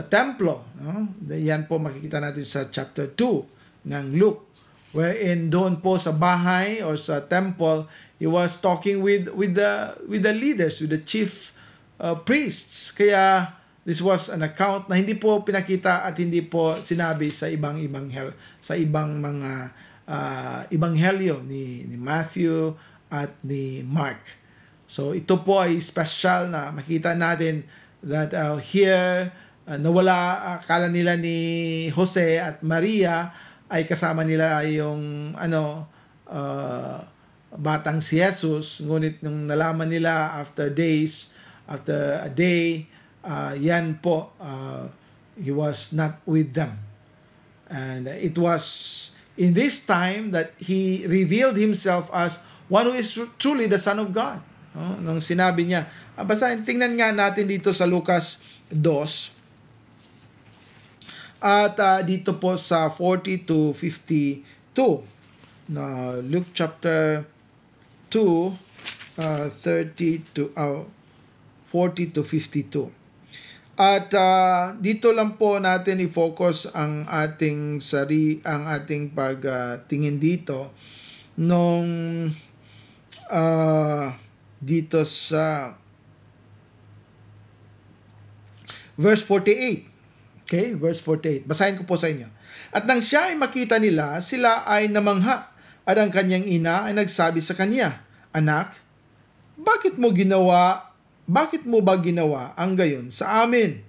templo. No? Yan po makikita natin sa chapter 2 ng Luke, wherein doon po sa bahay or sa temple, he was talking with the leaders, with the chief priests. Kaya this was an account na hindi po pinakita at hindi po sinabi sa ibang mga ebanghelyo ni Matthew at ni Mark. So ito po ay special na makita natin that here nawala, akala nila ni Jose at Maria ay kasama nila yung batang si Jesus, ngunit nung nalaman nila after a day, yan po, he was not with them. And it was in this time that he revealed himself as one who is truly the Son of God. Nung sinabi niya, tingnan nga natin dito sa Lucas 2, at dito po sa 40 to 52, Luke chapter 2, 40 to 52. At dito lang po natin i-focus ang ating pagtingin dito nung dito sa verse 48. Okay, verse 48. Basahin ko po sa inyo. At nang siya ay makita nila, sila ay namangha, at ang kanyang ina ay nagsabi sa kanya, "Anak, bakit mo ba ginawa ang gayon sa amin?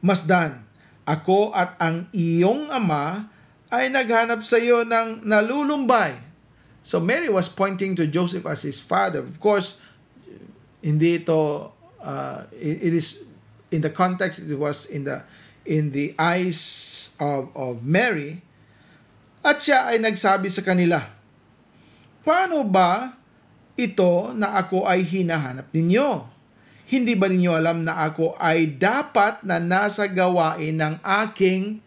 Masdan, ako at ang iyong ama ay naghanap sa iyo ng nalulumbay." So Mary was pointing to Joseph as his father. Of course, hindi ito, it is in the context, it was in the eyes of Mary. At siya ay nagsabi sa kanila, "Paano ba ito na ako ay hinahanap ninyo? Hindi ba ninyo alam na ako ay dapat na nasa gawain ng aking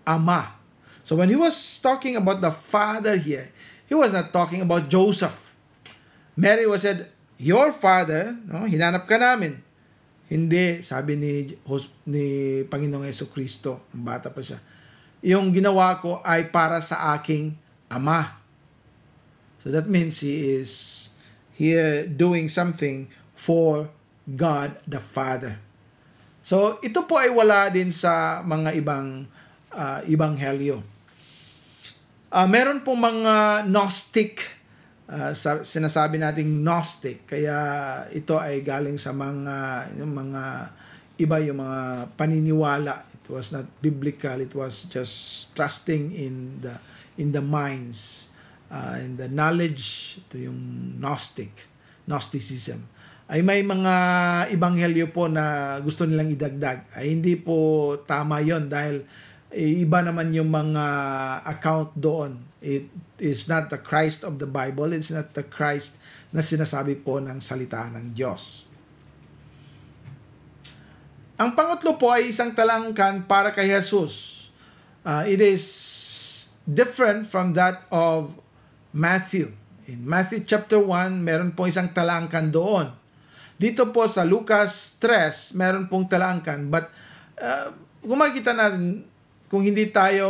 ama?" So when he was talking about the Father here, he was not talking about Joseph. Mary was said, "Your father, no, hinanap ka namin." Hindi, sabi ni Panginoong Jesucristo, bata pa siya, yung ginawa ko ay para sa aking ama. So that means he is here doing something for God the Father. So ito po ay wala din sa mga ibang ebanghelyo. Meron pong mga Gnostic, sinasabi nating Gnostic, kaya ito ay galing sa mga iba, yung mga paniniwala. It was not biblical, it was just trusting in the minds, in the knowledge. Ito yung Gnosticism. Ay may mga ebanghelyo po na gusto nilang idagdag. Ay hindi po tama yon, dahil iba naman yung mga account doon. It is not the Christ of the Bible. It's not the Christ na sinasabi po ng salita ng Diyos. Ang pangatlo po ay isang talangkan para kay Jesus. It is different from that of Matthew. In Matthew chapter 1, meron po isang talangkan doon. Dito po sa Lucas 3, meron pong talangkan. But kung makikita natin, kung hindi tayo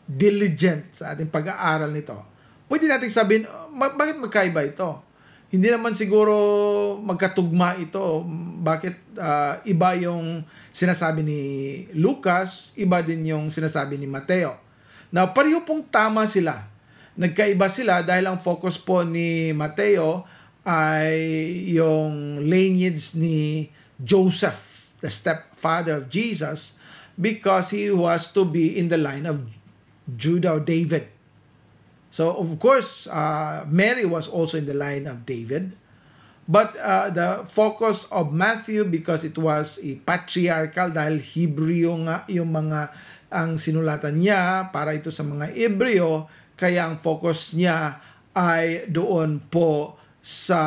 diligent sa ating pag-aaral nito, pwede natin sabihin, bakit magkaiba ito? Hindi naman siguro magkatugma ito. Bakit iba yung sinasabi ni Lucas, iba din yung sinasabi ni Mateo? Now, pareho pong tama sila. Nagkaiba sila dahil ang focus po ni Mateo ay yung lineage ni Joseph, the stepfather of Jesus, because he was to be in the line of Judah or David. So, of course, Mary was also in the line of David. But the focus of Matthew, because it was a patriarchal, dahil Hebreo nga yung mga ang sinulatan niya para ito sa mga Hebreo, kaya ang focus niya ay doon po sa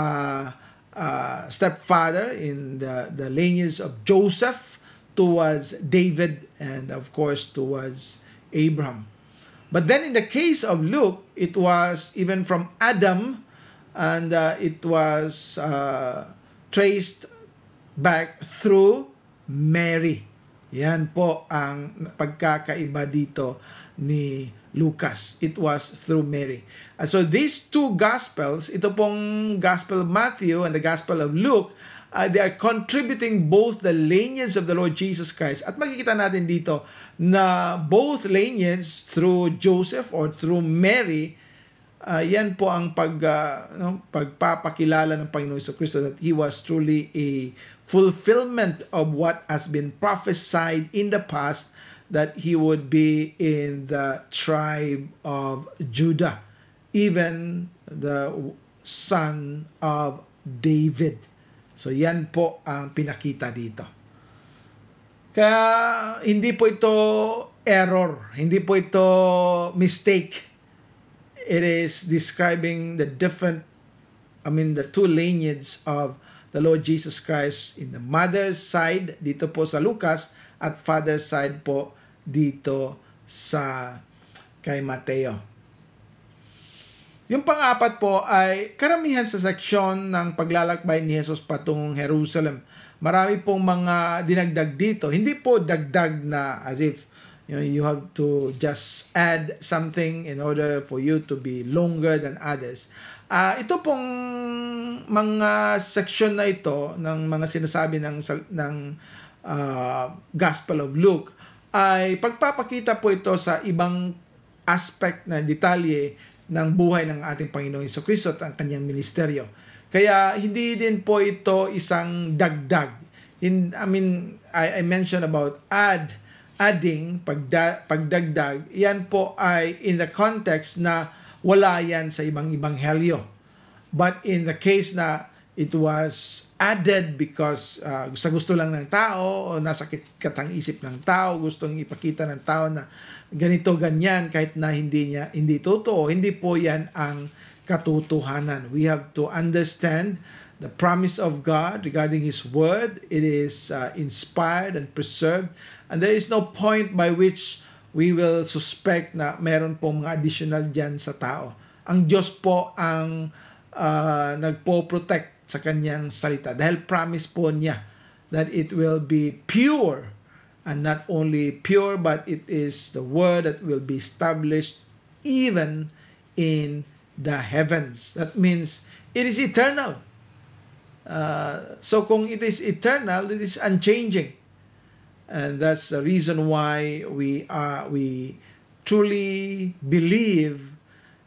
stepfather in the lineage of Joseph towards David and of course towards Abraham. But then in the case of Luke, it was even from Adam, and it was traced back through Mary. Yan po ang pagkakaiba dito ni Lucas. It was through Mary. So these two Gospels, ito pong Gospel of Matthew and the Gospel of Luke, they are contributing both the lineage of the Lord Jesus Christ. At makikita natin dito na both lineage through Joseph or through Mary, yan po ang pagpapakilala ng Panginoon Jesucristo that He was truly a fulfillment of what has been prophesied in the past, that He would be in the tribe of Judah, even the son of David. So yan po ang pinakita dito. Kaya hindi po ito error, hindi po ito mistake. It is describing the two lineages of the Lord Jesus Christ in the mother's side dito po sa Lucas at father's side po dito sa kay Mateo. Yung pang-apat po ay karamihan sa seksyon ng paglalakbay ni Jesus patungong Jerusalem. Marami pong mga dinagdag dito. Hindi po dagdag na as if you have to just add something in order for you to be longer than others. Ito pong mga seksyon na ito ng mga sinasabi ng Gospel of Luke ay pagpapakita po ito sa ibang aspect na detalye ng buhay ng ating Panginoong Jesucristo at ang kanyang ministeryo. Kaya hindi din po ito isang dagdag. I mentioned about adding, pagdagdag, yan po ay in the context na wala yan sa ibang ebanghelyo. But in the case na it was added because sa gusto lang ng tao o nasa katang isip ng tao, gustong ipakita ng tao na ganito, ganyan, kahit na hindi totoo, hindi po yan ang katotohanan. We have to understand the promise of God regarding His Word. It is inspired and preserved, and there is no point by which we will suspect na meron po mga additional dyan sa tao. Ang Diyos po ang nagpo-protect sa kanyang salita dahil promise po niya that it will be pure, and not only pure but it is the word that will be established even in the heavens. That means it is eternal. So kung it is eternal, it is unchanging. And that's the reason why we truly believe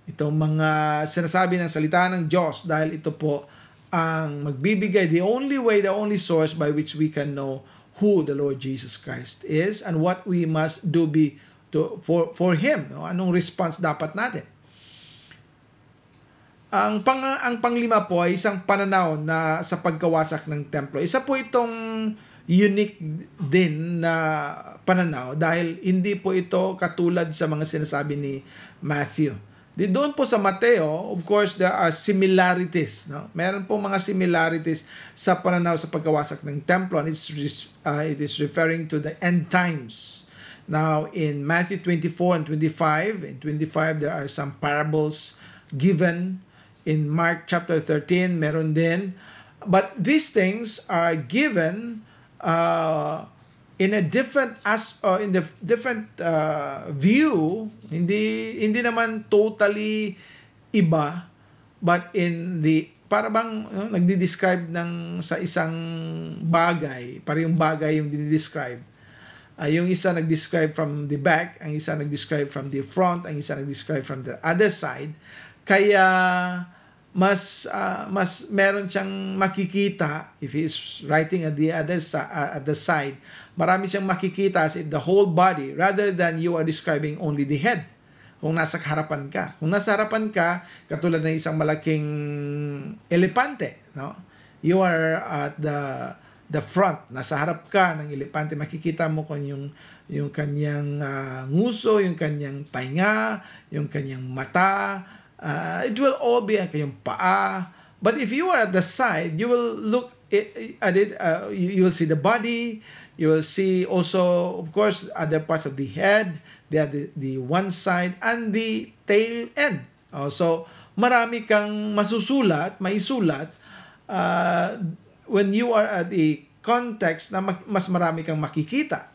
itong mga sinasabi ng salita ng Diyos, dahil ito po ang magbibigay, the only way, the only source by which we can know who the Lord Jesus Christ is and what we must do for Him. No? Anong response dapat natin? Ang panglima po ay isang pananaw na sa pagkawasak ng templo. Isa po itong unique din na pananaw dahil hindi po ito katulad sa mga sinasabi ni Matthew. Doon po sa Mateo, of course, there are similarities. No? Meron po mga similarities sa pananaw sa pagkawasak ng templo, and it is referring to the end times. Now, in Matthew 24 and 25, in 25 there are some parables given. In Mark chapter 13, meron din. But these things are given in a different view, hindi naman totally iba, but in the para bang nagdi-describe sa isang bagay, parehong bagay yung dinidescribe. Yung isa nag-describe from the back, ang isa nag-describe from the front, ang isa nag-describe from the other side. Kaya mas meron siyang makikita if he is writing at the other at the side. Marami siyang makikita as if the whole body rather than you are describing only the head. Kung nasa harapan ka. Kung nasa harapan ka, katulad ng isang malaking elepante, no? You are at the front. Nasa harap ka ng elepante, makikita mo kung yung kanyang nguso, yung kanyang tainga, yung kanyang mata. It will all be ang kanyang paa. But if you are at the side, you will look at it. You will see the body. You will see also, of course, other parts of the head, the one side, and the tail end. So, marami kang maisulat when you are at the context na mas marami kang makikita.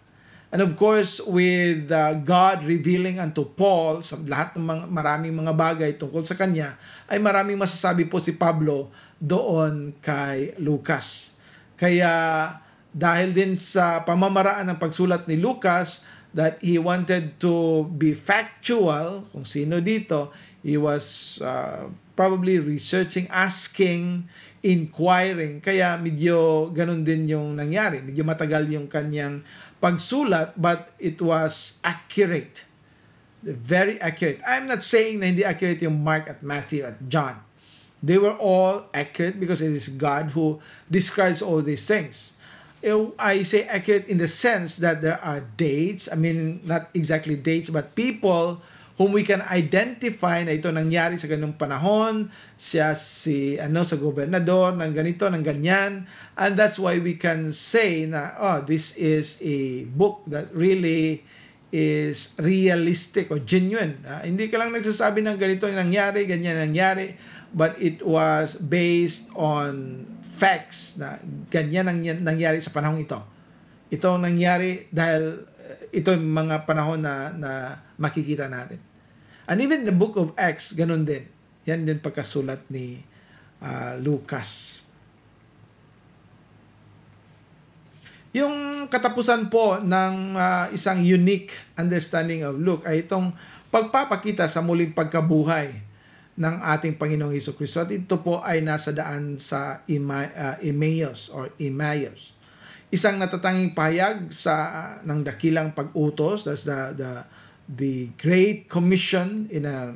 And of course, with God revealing unto Paul sa lahat ng maraming mga bagay tungkol sa kanya, ay maraming masasabi po si Pablo doon kay Lucas. Kaya dahil din sa pamamaraan ng pagsulat ni Lucas that he wanted to be factual, kung sino dito, he was probably researching, asking, inquiring. Kaya medyo ganun din yung nangyari. Medyo matagal yung kanyang pagsulat, but it was accurate. Very accurate. I'm not saying na hindi accurate yung Mark at Matthew at John. They were all accurate because it is God who describes all these things. I say accurate in the sense that there are dates. I mean, not exactly dates, but people whom we can identify na ito nangyari sa ganung panahon, siya sa gobernador, ng ganito, ng ganyan. And that's why we can say na, this is a book that really is realistic or genuine. Hindi ka lang nagsasabi ng ganito nangyari, ganyan nangyari, but it was based on facts na ganyan ang nangyari sa panahon ito. Ito ang nangyari dahil ito yung mga panahon na makikita natin. And even in the book of Acts, ganun din. Yan din pagkasulat ni Lucas. Yung katapusan po ng isang unique understanding of Luke ay itong pagpapakita sa muling pagkabuhay ng ating Panginoong Hesukristo. At ito po ay nasa daan sa Emmaus or Emmaus. Isang natatanging pahayag ng dakilang pag-utos. That's the Great Commission in a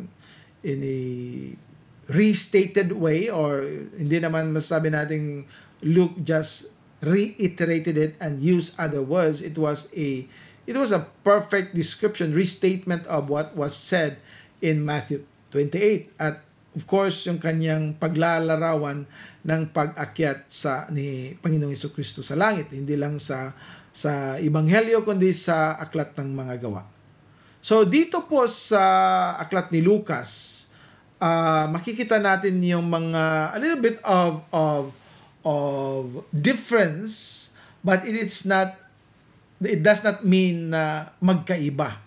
restated way, or hindi naman masasabi natin Luke just reiterated it and used other words. It was a perfect description, restatement of what was said in Matthew 28. At of course, yung kanyang paglalarawan ng pag-akyat ni Panginoong Hesukristo sa langit, hindi lang sa Ebanghelyo kundi sa aklat ng mga gawa. So dito po sa aklat ni Lucas, makikita natin yung mga a little bit of difference, but it does not mean na magkaiba.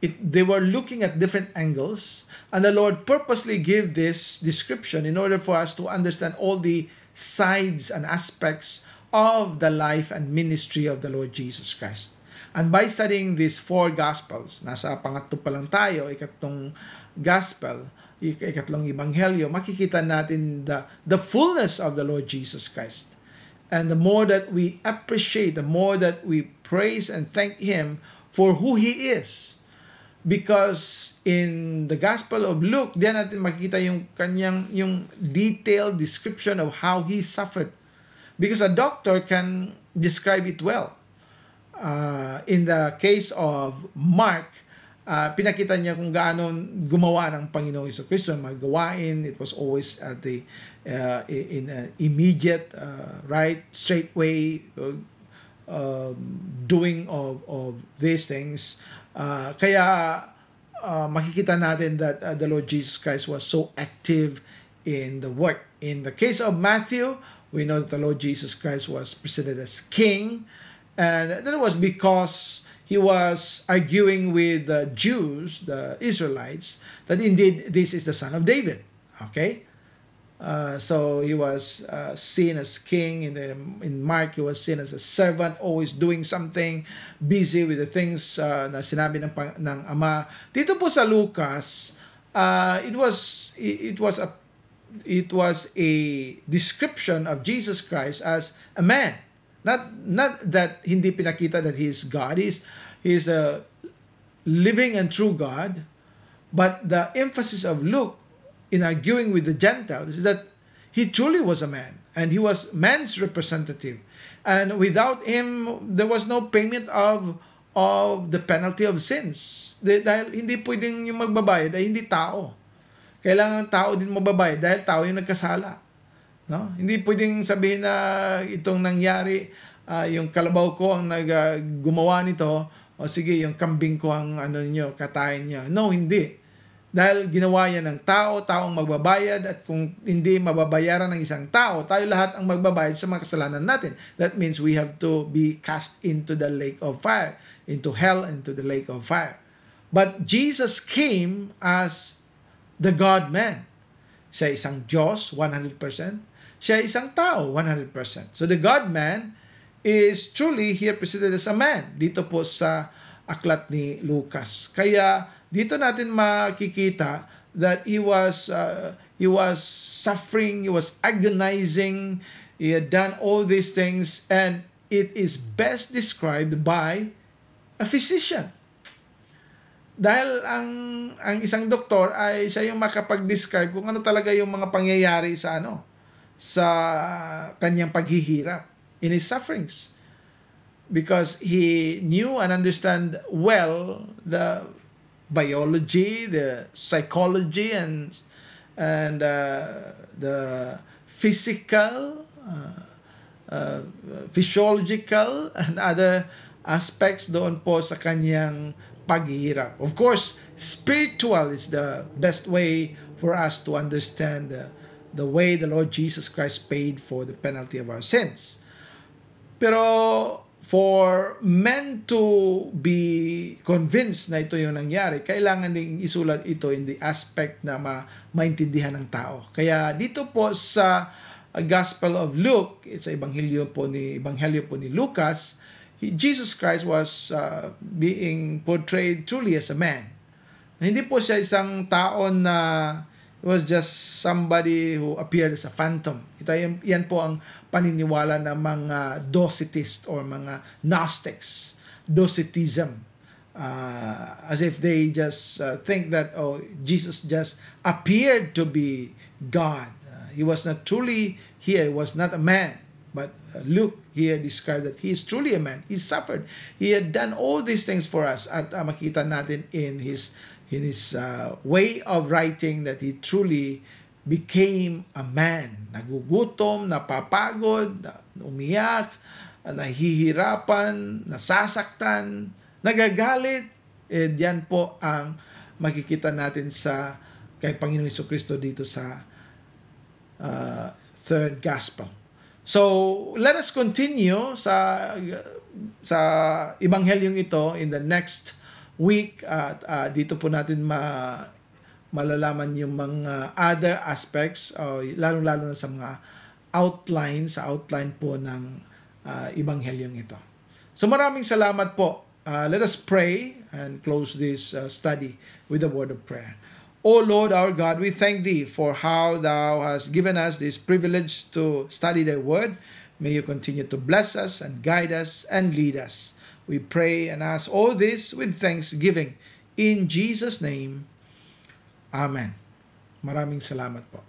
They were looking at different angles, and the Lord purposely gave this description in order for us to understand all the sides and aspects of the life and ministry of the Lord Jesus Christ. And by studying these 4 Gospels, nasa pangatlo pa lang tayo, ikatlong Gospel, ikatlong Ebanghelyo, makikita natin the fullness of the Lord Jesus Christ. And the more that we appreciate, the more that we praise and thank Him for who He is. Because in the Gospel of Luke, diyan natin makikita yung detailed description of how He suffered. Because a doctor can describe it well. In the case of Mark, pinakita niya kung gaano gumawa ng Panginoong Jesucristo ng mga gawain. It was always at in an immediate, right, straight way doing of these things. Kaya makikita natin that the Lord Jesus Christ was so active in the work. In the case of Matthew, we know that the Lord Jesus Christ was presented as king. And that was because he was arguing with the Jews, the Israelites, that indeed this is the son of David. Okay? So he was seen as king. In Mark, he was seen as a servant, always doing something, busy with the things na sinabi ng Ama. Dito po sa Lucas, it was a description of Jesus Christ as a man. Not that hindi pinakita that he is God. He is a living and true God. But the emphasis of Luke in arguing with the Gentiles is that he truly was a man. And he was man's representative. And without him, there was no payment of the penalty of sins. Dahil hindi pwedeng yung magbabayad ay hindi tao. Kailangan tao din magbabayad dahil tao yung nagkasala. No? Hindi pwedeng sabihin na itong nangyari, yung kalabaw ko ang gumawa nito, o sige, yung kambing ko ang katayin niyo. No, hindi. Dahil ginawa yan ng tao ang magbabayad, at kung hindi mababayaran ng isang tao, tayo lahat ang magbabayad sa mga kasalanan natin. That means we have to be cast into the lake of fire, into hell, into the lake of fire. But Jesus came as the God-man. Siya isang Diyos, 100%. Siya isang tao, 100%. So the God-man is truly here presented as a man dito po sa aklat ni Lucas. Kaya dito natin makikita that he was suffering, he was agonizing, he had done all these things, and it is best described by a physician. Dahil ang isang doktor ay siya yung makapag-describe kung ano talaga yung mga pangyayari sa kanyang paghihirap, in his sufferings, because he knew and understand well the biology, the psychology, and the physical, physiological, and other aspects doon po sa kanyang paghihirap. Of course, spiritual is the best way for us to understand the way the Lord Jesus Christ paid for the penalty of our sins. Pero for men to be convinced na ito yung nangyari, kailangan ding isulat ito in the aspect na maintindihan ng tao. Kaya dito po sa Gospel of Luke, it's Ebanghelyo po ni Lucas, Jesus Christ was being portrayed truly as a man. Hindi po siya isang tao na was just somebody who appeared as a phantom. Yan po ang paniniwala ng mga Docetists or mga Gnostics. Docetism. As if they just think that, Jesus just appeared to be God. He was not truly here. He was not a man. But Luke here described that he is truly a man. He suffered. He had done all these things for us. At makita natin in his way of writing that he truly became a man. Nagugutom, napapagod, umiyak, nahihirapan, nasasaktan, nagagalit, Yan po ang makikita natin sa kay Panginoong Jesucristo dito sa third gospel. So, let us continue sa ebanghelyong ito in the next week at dito po natin malalaman yung mga other aspects, lalong-lalo na sa mga outline po ng ebanghelyong ito. So maraming salamat po. Let us pray and close this study with a word of prayer. O Lord our God, we thank Thee for how Thou hast given us this privilege to study Thy word. May You continue to bless us and guide us and lead us. We pray and ask all this with thanksgiving. In Jesus' name, Amen. Maraming salamat po.